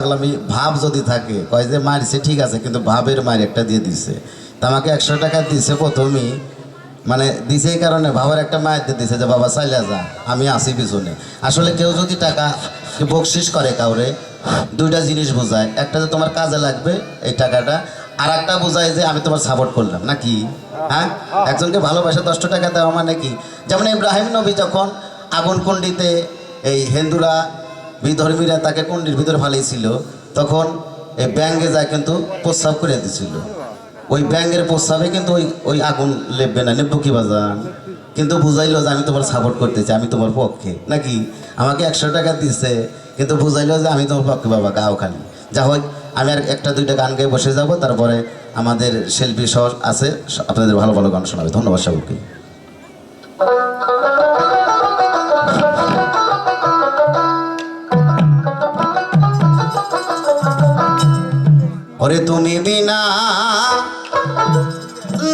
আমি ভাব যদি থাকে কয় যে মারছে ঠিক আছে, কিন্তু ভাবের মার একটা দিয়ে দিছে। তা আমাকে 100 টাকা দিছে প্রথমেই, মানে দিছে এই কারণে ভাবের একটা মায়ের দিয়ে দিছে যে বাবা চাইলে যা, আমি আসি পিছনে। আসলে কেউ যদি টাকা বকশিস করে কাউরে, দুইটা জিনিস বোঝায়, একটা যে তোমার কাজে লাগবে এই টাকাটা, আর একটা বোঝায় যে আমি তোমার সাপোর্ট করলাম নাকি। হ্যাঁ, একজনকে ভালোবাসা 10 টাকা দেওয়া মানে কি? যেমন ইব্রাহিম নবী যখন আগুন কুণ্ডিতে এই হিন্দুরা বিধর্মীরা তাকে কুণ্ডির ভিতরে ফালিয়েছিল, তখন এই ব্যাঙ্গে যায় কিন্তু প্রস্রাব করে দিছিল। ওই ব্যাঙ্গের প্রস্রাবে কিন্তু ওই ওই আগুন লেপবে না, নেবো কি বাজান? কিন্তু বুঝাইলো যে আমি তোমার সাপোর্ট করতেছি, আমি তোমার পক্ষে নাকি। আমাকে 100 টাকা দিচ্ছে, কিন্তু বুঝাইলো যে আমি তোমার পক্ষে বাবা, গাও খালি। যা হোক, আমি আর একটা দুইটা গান গায়ে বসে যাব, তারপরে আমাদের শিল্পী সহ আছে, আপনাদের ভালো ভালো গান শোনাবে। ধন্যবাদ সবাইকে। ওরে তুমি বিনা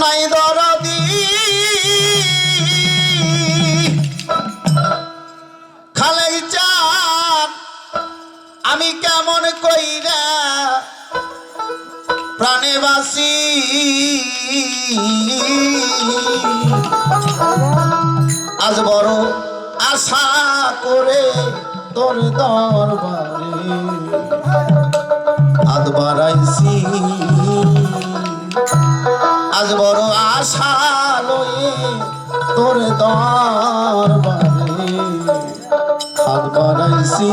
নাই দরদি, খালাই চান আমি কেমন কইরা প্রাণে বাসি। আজ বড় আশা করে তোর দরবারে হাত বাড়াইছি, আজ বড় আশা লয়ে তোর দরবারে হাত বাড়াইছি।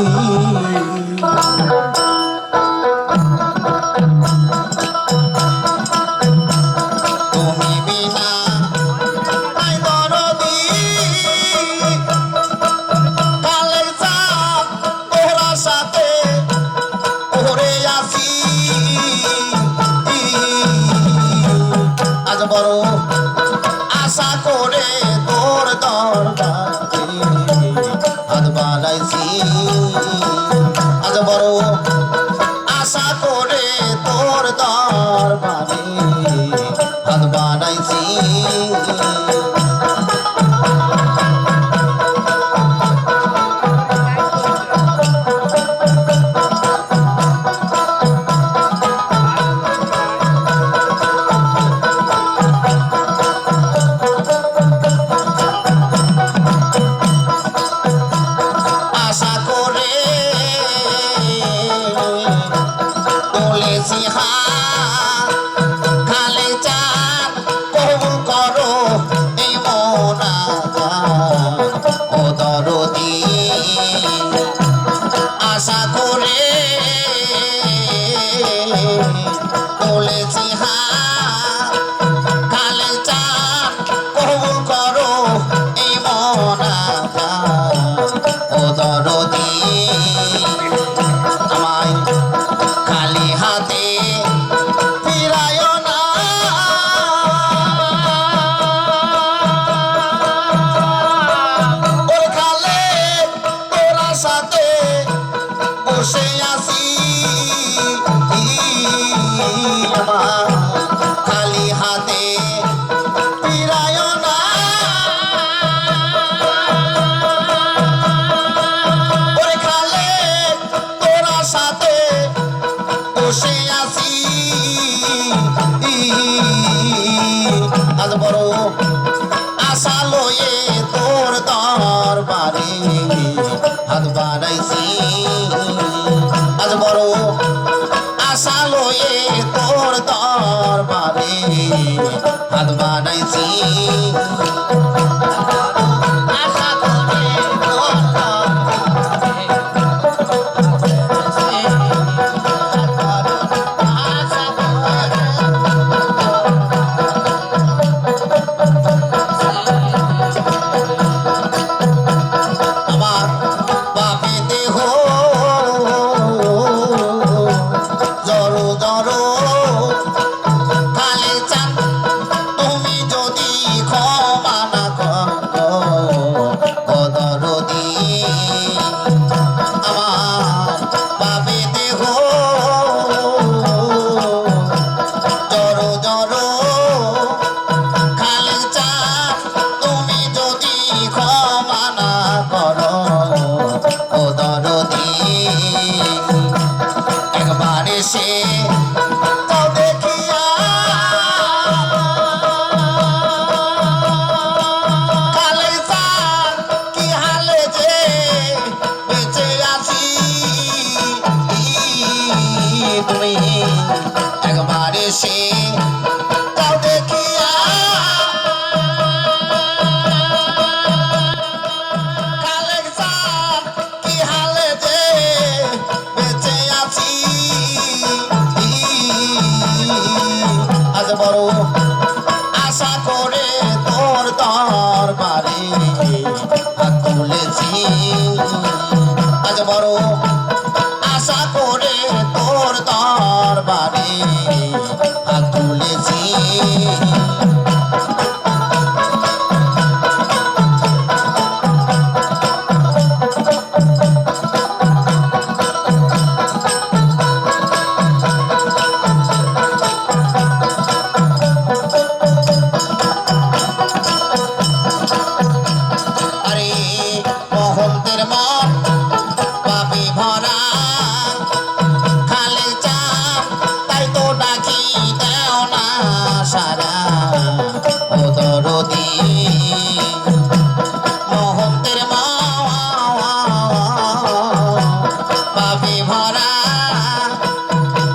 বড় আশা করে তোর দরবারে হাত বাড়াইছি, আজ বড় আশা করে তোর দরবারে হাত বাড়াইছি। আশা করে বলেছি হাত, কালে চান কবুল করো এই মোনাজাত। ও দরদি আমায় খালি হাতে ফিরায়ো না, ওর খালে তোরা সাথে বসে আসি, আমার খালি হাতে ফিরায়ো না। ওরে খালে তোরা সাথে বসে আসি, আজ বড় আশা লয়ে তোর দরবারে হাত বাড়াইছি, আজ বড় আশা লয়ে তোর দরবারে হাত বাড়াইছি। আশা করে তোর দরবারে আশা করে আমার বাপে দেহ জড়ো জড়ো, কালে চান তুমি সে তাও দেখিয়া কালে চাঁদ কি হালে যে বেঁচে আছি তুমি একবার এসে তাও দেখিয়া কালে চাঁদ কি হালে যে বেঁচে আছি আজ বড় আশা করে তোর দরবারে হাত তুলেছি আজ বড় আশা করে তোর দরবারে হাত তুলেছি আরে মোহনদের মন পাপে ভরা খালে চাপ তাই তো ডাকি দেও না সারা ও দরদি মোহনদের মন পাপে ভরা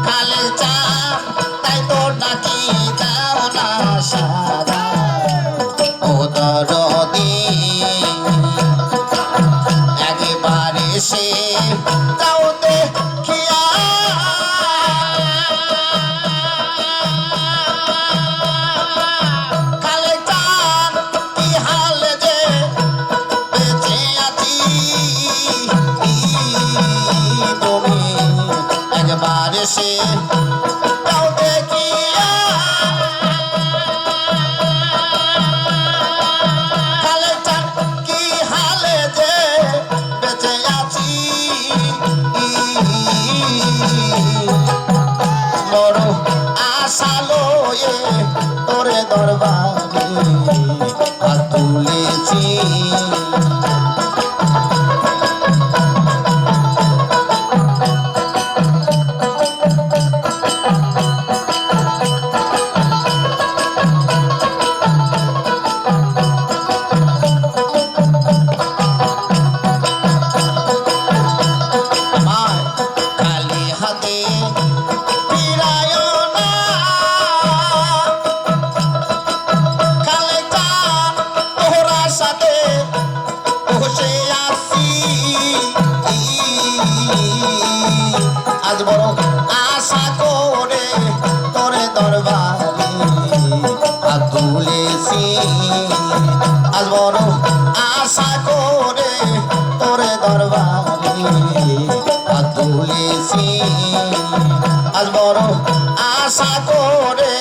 খালে চাপ তাই তো ডাকি দেও না সারা ও দরদি একবারে সে তাও দেখিয়া কালে চাঁদ কি হালে যে বেঁচে আছি তুমি একবারে সে তাও দেখিয়া কালে চাঁদ কি হালে যে বেঁচে আছি বড় আশা লয়ে তোরে দরবারে হাত তুলেছি আমায় খালি হাতে ফিরায় না কালে চাঁদ তোহরা সাথে বসে আছি আজ বড় আশা করে তোরে দরবারে হাত তুলেছি আজ বড় আশা করে তোরে দরবারে হাত তুলেছি আজ বড় আশা করে